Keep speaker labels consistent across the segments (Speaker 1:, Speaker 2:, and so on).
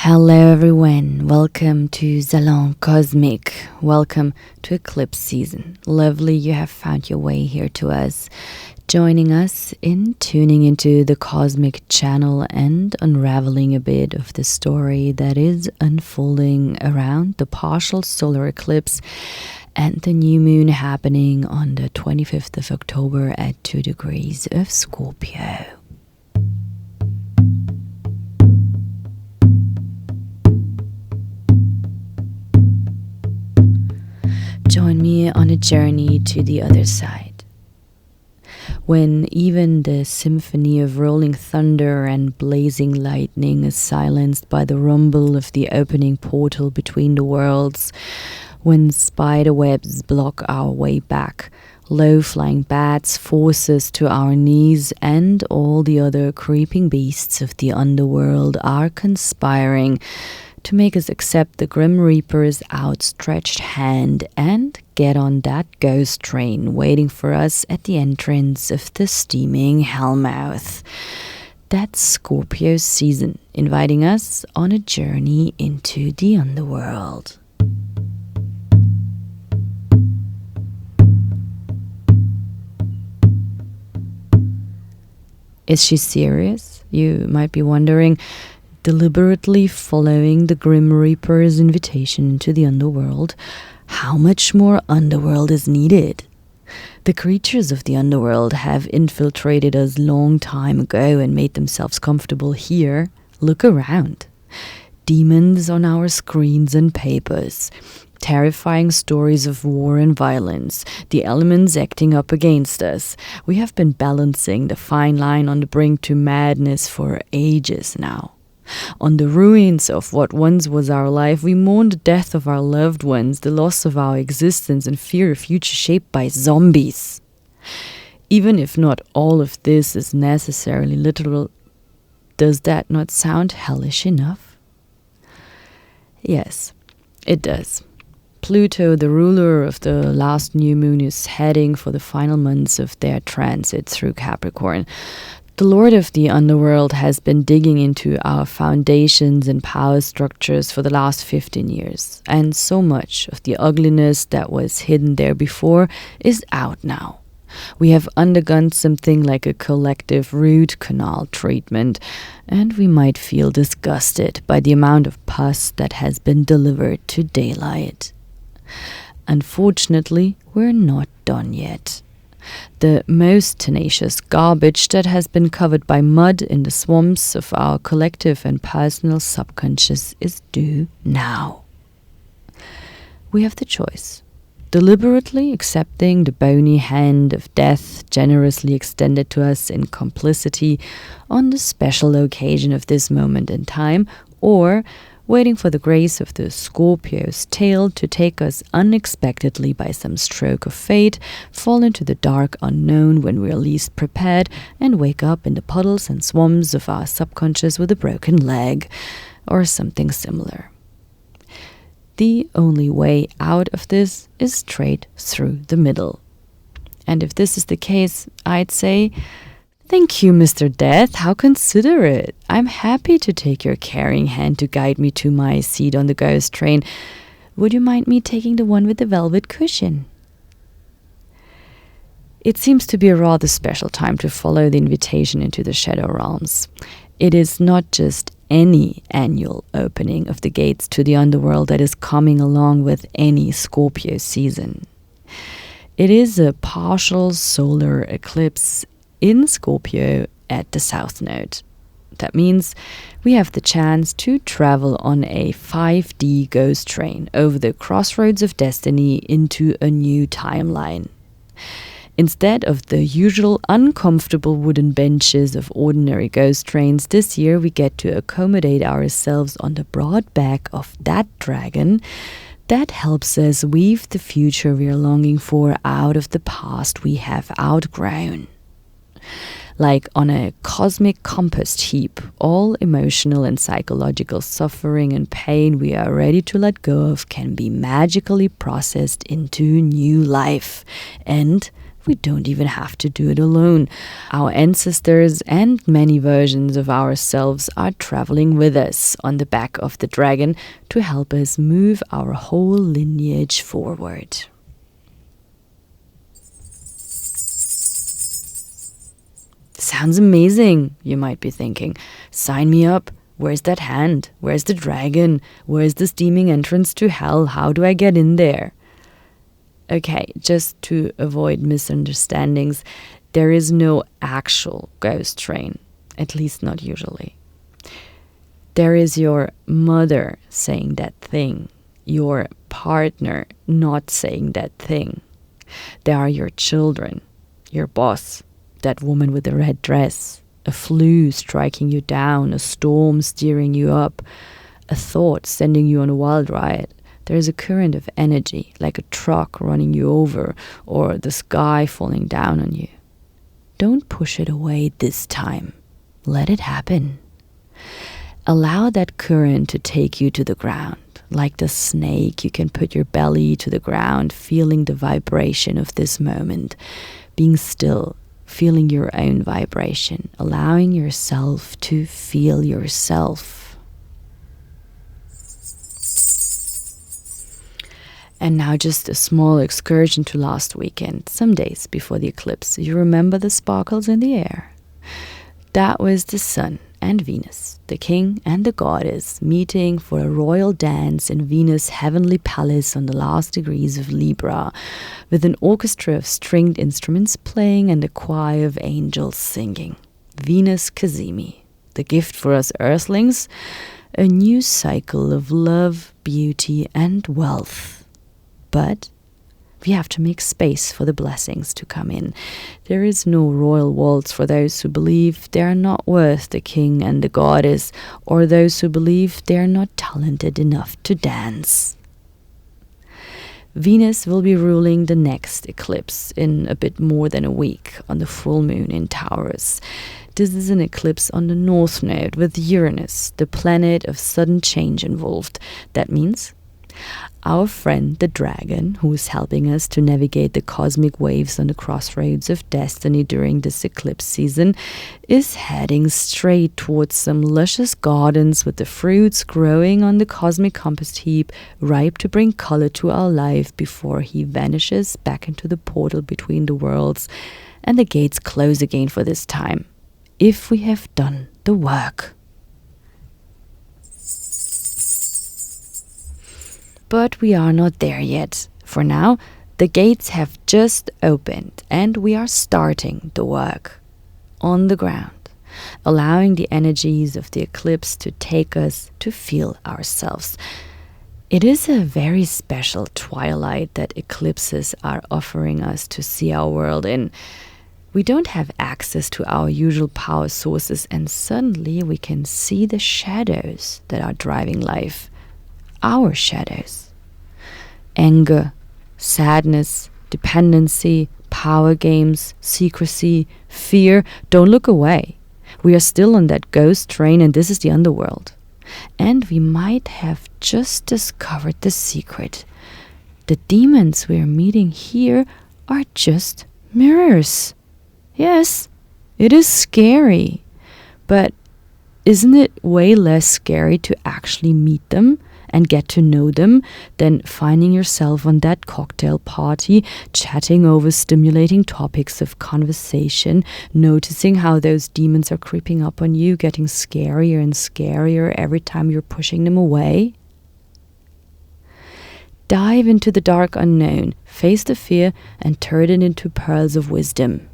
Speaker 1: Hello everyone, welcome to Salon Cosmiq. Welcome to eclipse season. Lovely you have found your way here to us, joining us in tuning into the cosmic channel and unraveling a bit of the story that is unfolding around the partial solar eclipse and the new moon happening on the 25th of October at 2 degrees of Scorpio. Join me on a journey to the other side. When even the symphony of rolling thunder and blazing lightning is silenced by the rumble of the opening portal between the worlds, when spider webs block our way back, low-flying bats force us to our knees, and all the other creeping beasts of the underworld are conspiring to make us accept the Grim Reaper's outstretched hand and get on that ghost train waiting for us at the entrance of the steaming hellmouth. That's Scorpio season, inviting us on a journey into the underworld. Is she serious? You might be wondering. Deliberately following the Grim Reaper's invitation into the underworld, how much more underworld is needed? The creatures of the underworld have infiltrated us long time ago and made themselves comfortable here. Look around. Demons on our screens and papers. Terrifying stories of war and violence, the elements acting up against us. We have been balancing the fine line on the brink to madness for ages now. On the ruins of what once was our life, we mourn the death of our loved ones, the loss of our existence, and fear a future shaped by zombies. Even if not all of this is necessarily literal, does that not sound hellish enough? Yes, it does. Pluto, the ruler of the last new moon, is heading for the final months of their transit through Capricorn. The Lord of the Underworld has been digging into our foundations and power structures for the last 15 years, and so much of the ugliness that was hidden there before is out now. We have undergone something like a collective root canal treatment, and we might feel disgusted by the amount of pus that has been delivered to daylight. Unfortunately, we're not done yet. The most tenacious garbage that has been covered by mud in the swamps of our collective and personal subconscious is due now. We have the choice. Deliberately accepting the bony hand of death generously extended to us in complicity on the special occasion of this moment in time, or waiting for the grace of the Scorpio's tail to take us unexpectedly by some stroke of fate, fall into the dark unknown when we're least prepared, and wake up in the puddles and swamps of our subconscious with a broken leg, or something similar. The only way out of this is straight through the middle. And if this is the case, I'd say, thank you, Mr. Death. How considerate. I'm happy to take your caring hand to guide me to my seat on the ghost train. Would you mind me taking the one with the velvet cushion? It seems to be a rather special time to follow the invitation into the shadow realms. It is not just any annual opening of the gates to the underworld that is coming along with any Scorpio season. It is a partial solar eclipse in Scorpio at the South Node. That means we have the chance to travel on a 5D ghost train over the crossroads of destiny into a new timeline. Instead of the usual uncomfortable wooden benches of ordinary ghost trains, this year we get to accommodate ourselves on the broad back of that dragon that helps us weave the future we are longing for out of the past we have outgrown. Like on a cosmic compost heap, all emotional and psychological suffering and pain we are ready to let go of can be magically processed into new life, and we don't even have to do it alone. Our ancestors and many versions of ourselves are traveling with us on the back of the dragon to help us move our whole lineage forward. Sounds amazing, you might be thinking. Sign me up. Where's that hand? Where's the dragon? Where's the steaming entrance to hell? How do I get in there? Okay, just to avoid misunderstandings, there is no actual ghost train, at least not usually. There is your mother saying that thing, your partner not saying that thing. There are your children, your boss, that woman with the red dress, a flu striking you down, a storm steering you up, a thought sending you on a wild ride. There is a current of energy, like a truck running you over, or the sky falling down on you. Don't push it away this time. Let it happen. Allow that current to take you to the ground. Like the snake, you can put your belly to the ground, feeling the vibration of this moment, being still, feeling your own vibration, allowing yourself to feel yourself. And now just a small excursion to last weekend, some days before the eclipse. You remember the sparkles in the air? That was the sun and Venus, the king and the goddess, meeting for a royal dance in Venus' heavenly palace on the last degrees of Libra, with an orchestra of stringed instruments playing and a choir of angels singing. Venus Kazimi, the gift for us earthlings, a new cycle of love, beauty, and wealth. But we have to make space for the blessings to come in. There is no royal waltz for those who believe they are not worth the king and the goddess, or those who believe they are not talented enough to dance. Venus will be ruling the next eclipse in a bit more than a week on the full moon in Taurus. This is an eclipse on the north node with Uranus, the planet of sudden change, involved. That means our friend the dragon, who is helping us to navigate the cosmic waves on the crossroads of destiny during this eclipse season, is heading straight towards some luscious gardens with the fruits growing on the cosmic compost heap, ripe to bring color to our life before he vanishes back into the portal between the worlds and the gates close again for this time, if we have done the work. But we are not there yet. For now, the gates have just opened and we are starting the work on the ground, allowing the energies of the eclipse to take us to feel ourselves. It is a very special twilight that eclipses are offering us to see our world in. We don't have access to our usual power sources, and suddenly we can see the shadows that are driving life. Our shadows. Anger, sadness, dependency, power games, secrecy, fear. Don't look away. We are still on that ghost train, and this is the underworld. And we might have just discovered the secret. The demons we are meeting here are just mirrors. Yes, it is scary. But isn't it way less scary to actually meet them and get to know them than finding yourself on that cocktail party, chatting over stimulating topics of conversation, noticing how those demons are creeping up on you, getting scarier and scarier every time you're pushing them away? Dive into the dark unknown, face the fear, and turn it into pearls of wisdom.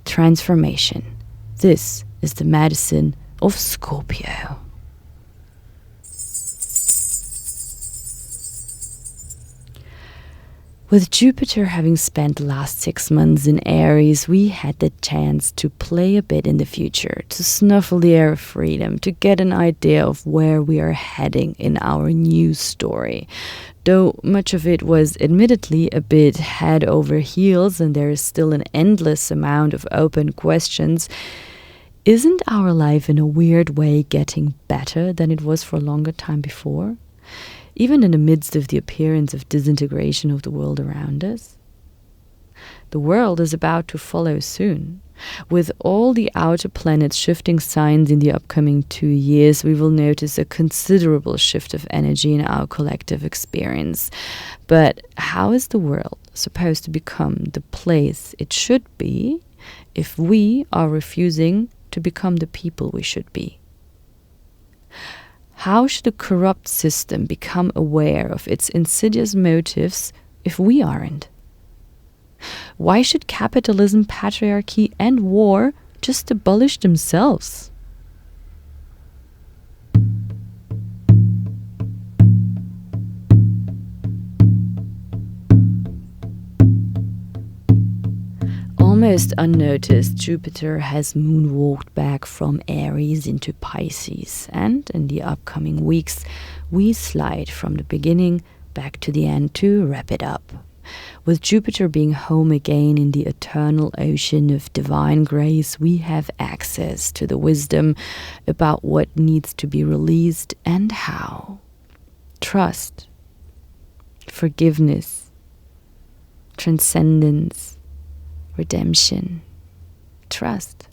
Speaker 1: Transformation. This is the medicine of Scorpio. With Jupiter having spent the last 6 months in Aries, we had the chance to play a bit in the future, to snuffle the air of freedom, to get an idea of where we are heading in our new story. Though much of it was admittedly a bit head over heels and there is still an endless amount of open questions, isn't our life in a weird way getting better than it was for a longer time before? Even in the midst of the appearance of disintegration of the world around us? The world is about to follow soon. With all the outer planets shifting signs in the upcoming 2 years, we will notice a considerable shift of energy in our collective experience. But how is the world supposed to become the place it should be if we are refusing to become the people we should be? How should a corrupt system become aware of its insidious motives if we aren't? Why should capitalism, patriarchy, and war just abolish themselves? Almost unnoticed, Jupiter has moonwalked back from Aries into Pisces, and in the upcoming weeks, we slide from the beginning back to the end to wrap it up. With Jupiter being home again in the eternal ocean of divine grace, we have access to the wisdom about what needs to be released and how. Trust, forgiveness, transcendence, redemption, trust.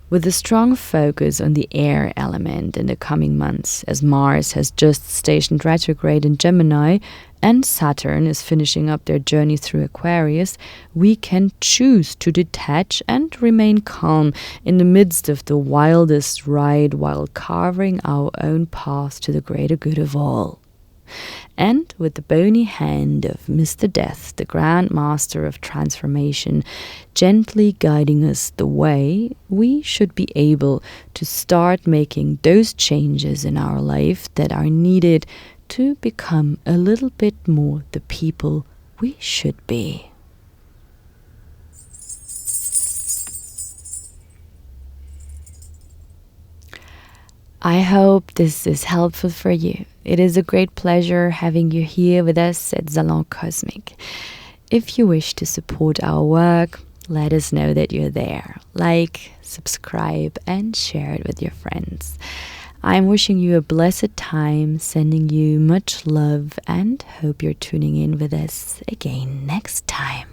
Speaker 1: With a strong focus on the air element in the coming months, as Mars has just stationed retrograde in Gemini and Saturn is finishing up their journey through Aquarius, we can choose to detach and remain calm in the midst of the wildest ride while carving our own path to the greater good of all. And with the bony hand of Mr. Death, the Grand Master of Transformation, gently guiding us the way, we should be able to start making those changes in our life that are needed to become a little bit more the people we should be. I hope this is helpful for you. It is a great pleasure having you here with us at Salon Cosmiq. If you wish to support our work, let us know that you're there. Like, subscribe, and share it with your friends. I'm wishing you a blessed time, sending you much love, and hope you're tuning in with us again next time.